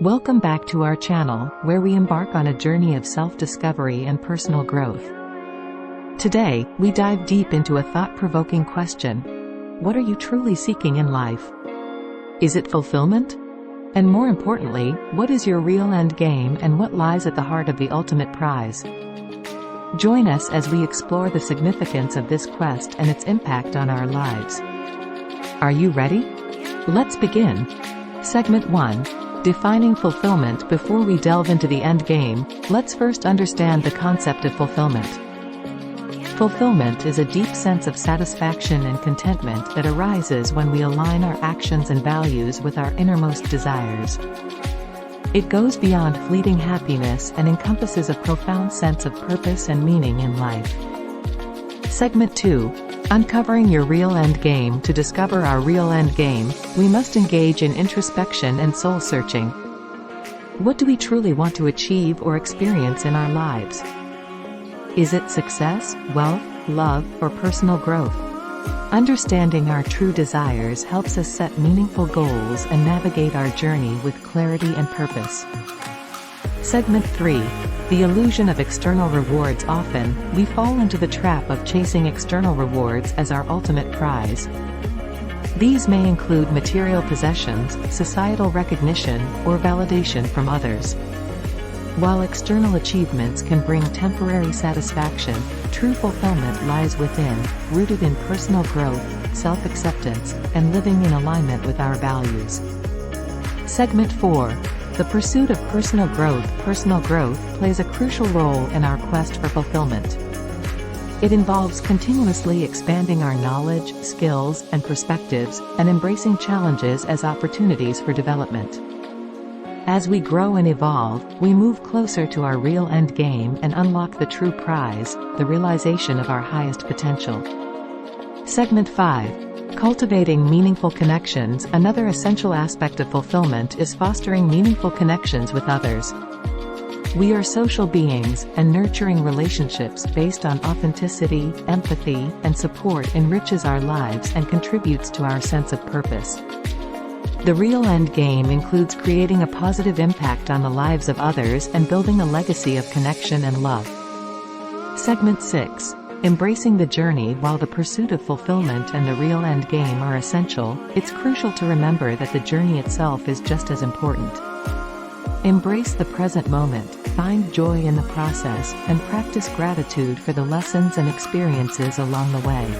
Welcome back to our channel, where we embark on a journey of self-discovery and personal growth. Today, we dive deep into a thought-provoking question. What are you truly seeking in life? Is it fulfillment? And more importantly, what is your real end game and what lies at the heart of the ultimate prize? Join us as we explore the significance of this quest and its impact on our lives. Are you ready? Let's begin. Segment 1. Defining fulfillment. Before we delve into the end game, let's first understand the concept of fulfillment. Fulfillment is a deep sense of satisfaction and contentment that arises when we align our actions and values with our innermost desires. It goes beyond fleeting happiness and encompasses a profound sense of purpose and meaning in life. Segment 2. Uncovering your real end game. To discover our real end game, we must engage in introspection and soul-searching. What do we truly want to achieve or experience in our lives? Is it success, wealth, love, or personal growth? Understanding our true desires helps us set meaningful goals and navigate our journey with clarity and purpose. Segment 3. The illusion of external rewards. Often, we fall into the trap of chasing external rewards as our ultimate prize. These may include material possessions, societal recognition, or validation from others. While external achievements can bring temporary satisfaction, true fulfillment lies within, rooted in personal growth, self-acceptance, and living in alignment with our values. Segment 4. The pursuit of personal growth. Personal growth plays a crucial role in our quest for fulfillment. It involves continuously expanding our knowledge, skills, and perspectives, and embracing challenges as opportunities for development. As we grow and evolve, we move closer to our real end game and unlock the true prize, the realization of our highest potential. Segment 5. Cultivating meaningful connections. Another essential aspect of fulfillment is fostering meaningful connections with others. We are social beings, and nurturing relationships based on authenticity, empathy, and support enriches our lives and contributes to our sense of purpose. The real end game includes creating a positive impact on the lives of others and building a legacy of connection and love. Segment 6. Embracing the journey. While the pursuit of fulfillment and the real end game are essential, it's crucial to remember that the journey itself is just as important. Embrace the present moment, find joy in the process, and practice gratitude for the lessons and experiences along the way.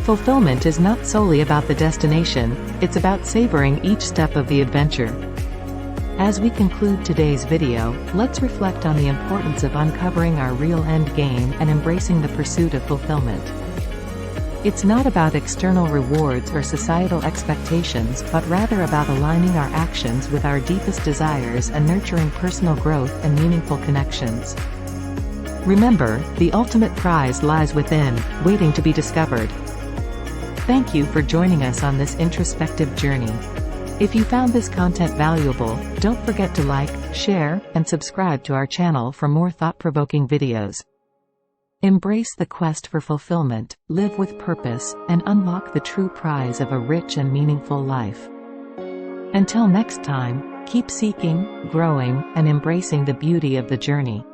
Fulfillment is not solely about the destination, it's about savoring each step of the adventure. As we conclude today's video, let's reflect on the importance of uncovering our real end game and embracing the pursuit of fulfillment. It's not about external rewards or societal expectations, but rather about aligning our actions with our deepest desires and nurturing personal growth and meaningful connections. Remember, the ultimate prize lies within, waiting to be discovered. Thank you for joining us on this introspective journey. If you found this content valuable, don't forget to like, share, and subscribe to our channel for more thought-provoking videos. Embrace the quest for fulfillment, live with purpose, and unlock the true prize of a rich and meaningful life. Until next time, keep seeking, growing, and embracing the beauty of the journey.